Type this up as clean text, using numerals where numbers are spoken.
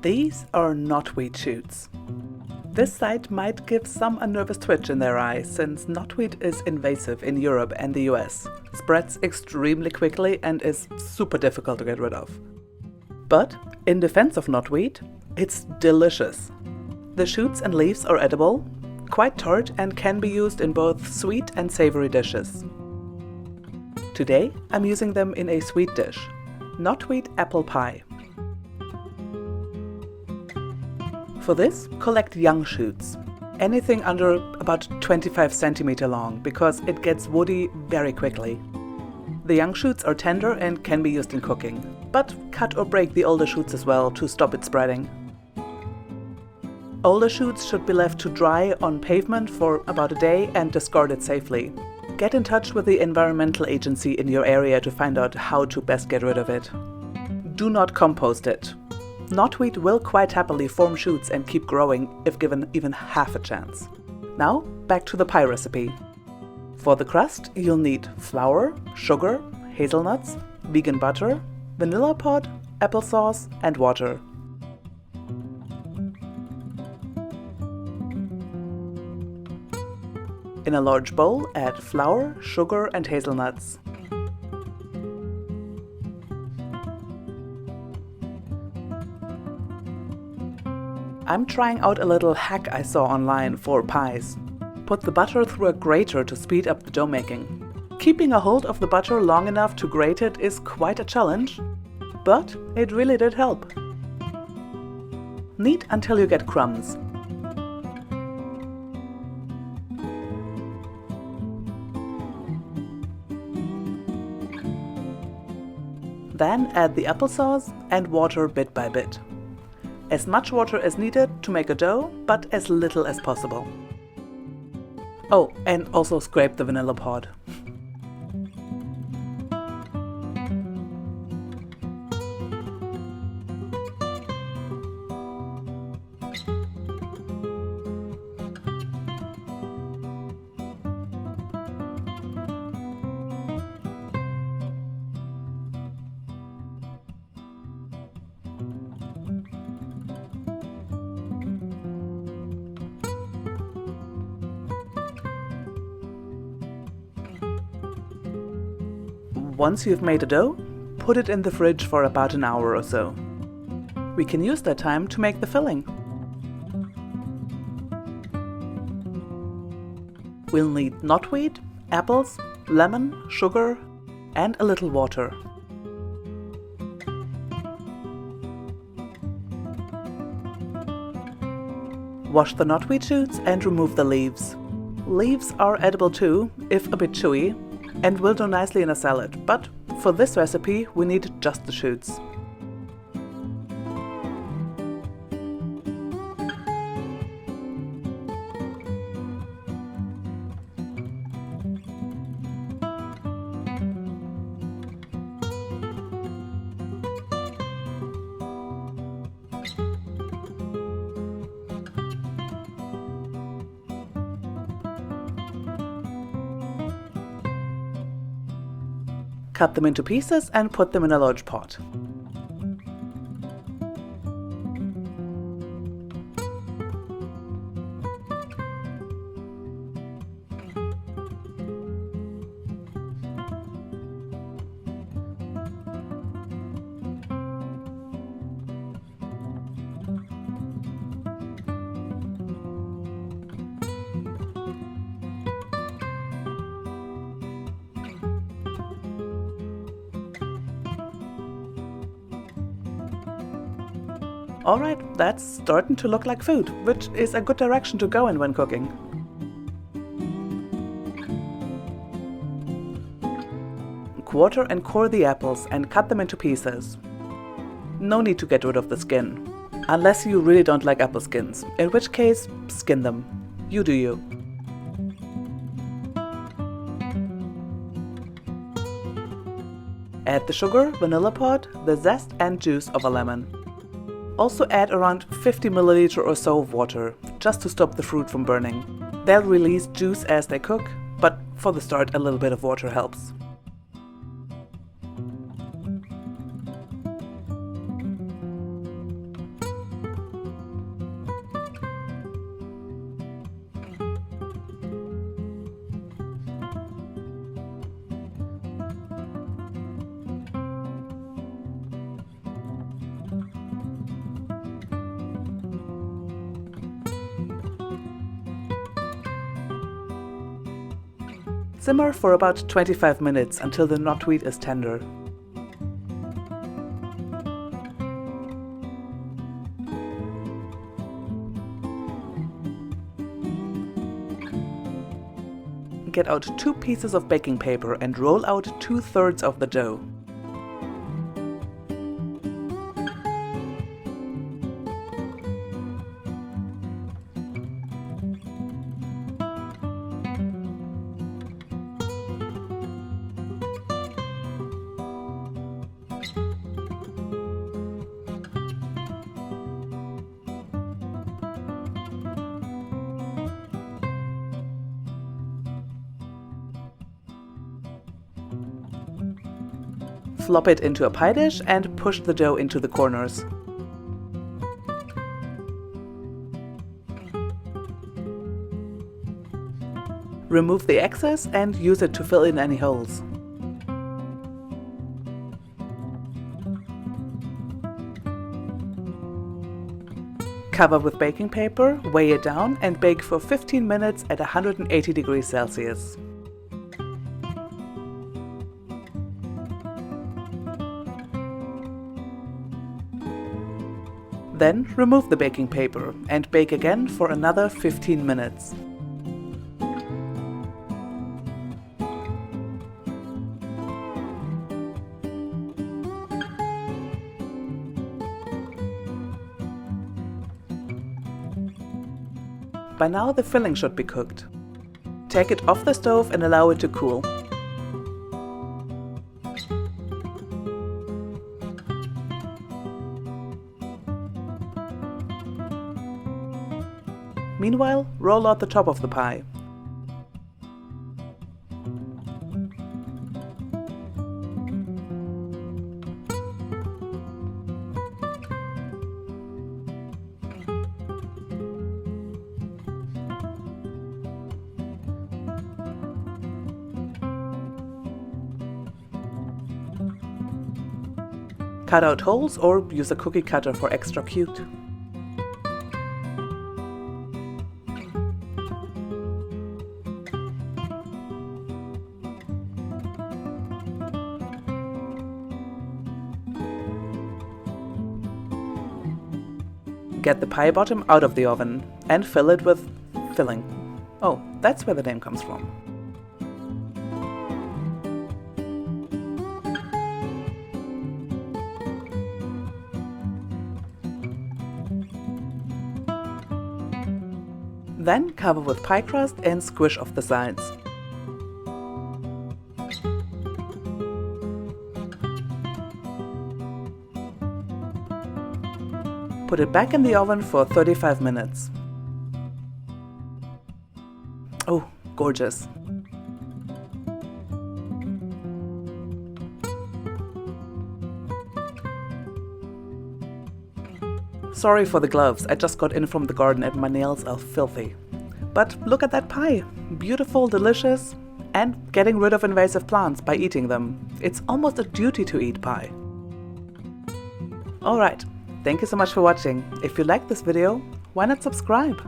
These are knotweed shoots. This sight might give some a nervous twitch in their eye, since knotweed is invasive in Europe and the US, spreads extremely quickly and is super difficult to get rid of. But in defense of knotweed, it's delicious. The shoots and leaves are edible, quite tart, and can be used in both sweet and savory dishes. Today I'm using them in a sweet dish, knotweed apple pie. For this, collect young shoots, anything under about 25 cm long, because it gets woody very quickly. The young shoots are tender and can be used in cooking, but cut or break the older shoots as well to stop it spreading. Older shoots should be left to dry on pavement for about a day and discarded safely. Get in touch with the environmental agency in your area to find out how to best get rid of it. Do not compost it. Knotweed will quite happily form shoots and keep growing if given even half a chance. Now, back to the pie recipe. For the crust, you'll need flour, sugar, hazelnuts, vegan butter, vanilla pod, applesauce, and water. In a large bowl, add flour, sugar, and hazelnuts. I'm trying out a little hack I saw online for pies. Put the butter through a grater to speed up the dough making. Keeping a hold of the butter long enough to grate it is quite a challenge, but it really did help. Knead until you get crumbs. Then add the applesauce and water bit by bit. As much water as needed to make a dough, but as little as possible. Oh, and also scrape the vanilla pod. Once you've made a dough, put it in the fridge for about an hour or so. We can use that time to make the filling. We'll need knotweed, apples, lemon, sugar, and a little water. Wash the knotweed shoots and remove the leaves. Leaves are edible too, if a bit chewy, and will do nicely in a salad, but for this recipe we need just the shoots. Cut them into pieces and put them in a large pot. Alright, that's starting to look like food, which is a good direction to go in when cooking. Quarter and core the apples and cut them into pieces. No need to get rid of the skin, unless you really don't like apple skins, in which case, skin them. You do you. Add the sugar, vanilla pod, the zest and juice of a lemon. Also add around 50 ml or so of water, just to stop the fruit from burning. They'll release juice as they cook, but for the start a little bit of water helps. Simmer for about 25 minutes until the knotweed is tender. Get out 2 pieces of baking paper and roll out 2/3 of the dough. Flop it into a pie dish and push the dough into the corners. Remove the excess and use it to fill in any holes. Cover with baking paper, weigh it down and bake for 15 minutes at 180 degrees Celsius. Then remove the baking paper and bake again for another 15 minutes. By now the filling should be cooked. Take it off the stove and allow it to cool. Meanwhile, roll out the top of the pie. Cut out holes or use a cookie cutter for extra cute. Get the pie bottom out of the oven and fill it with filling. Oh, that's where the name comes from. Then cover with pie crust and squish off the sides. Put it back in the oven for 35 minutes. Oh, gorgeous! Sorry for the gloves, I just got in from the garden and my nails are filthy. But look at that pie! Beautiful, delicious, and getting rid of invasive plants by eating them. It's almost a duty to eat pie. Alright, thank you so much for watching. If you liked this video, why not subscribe?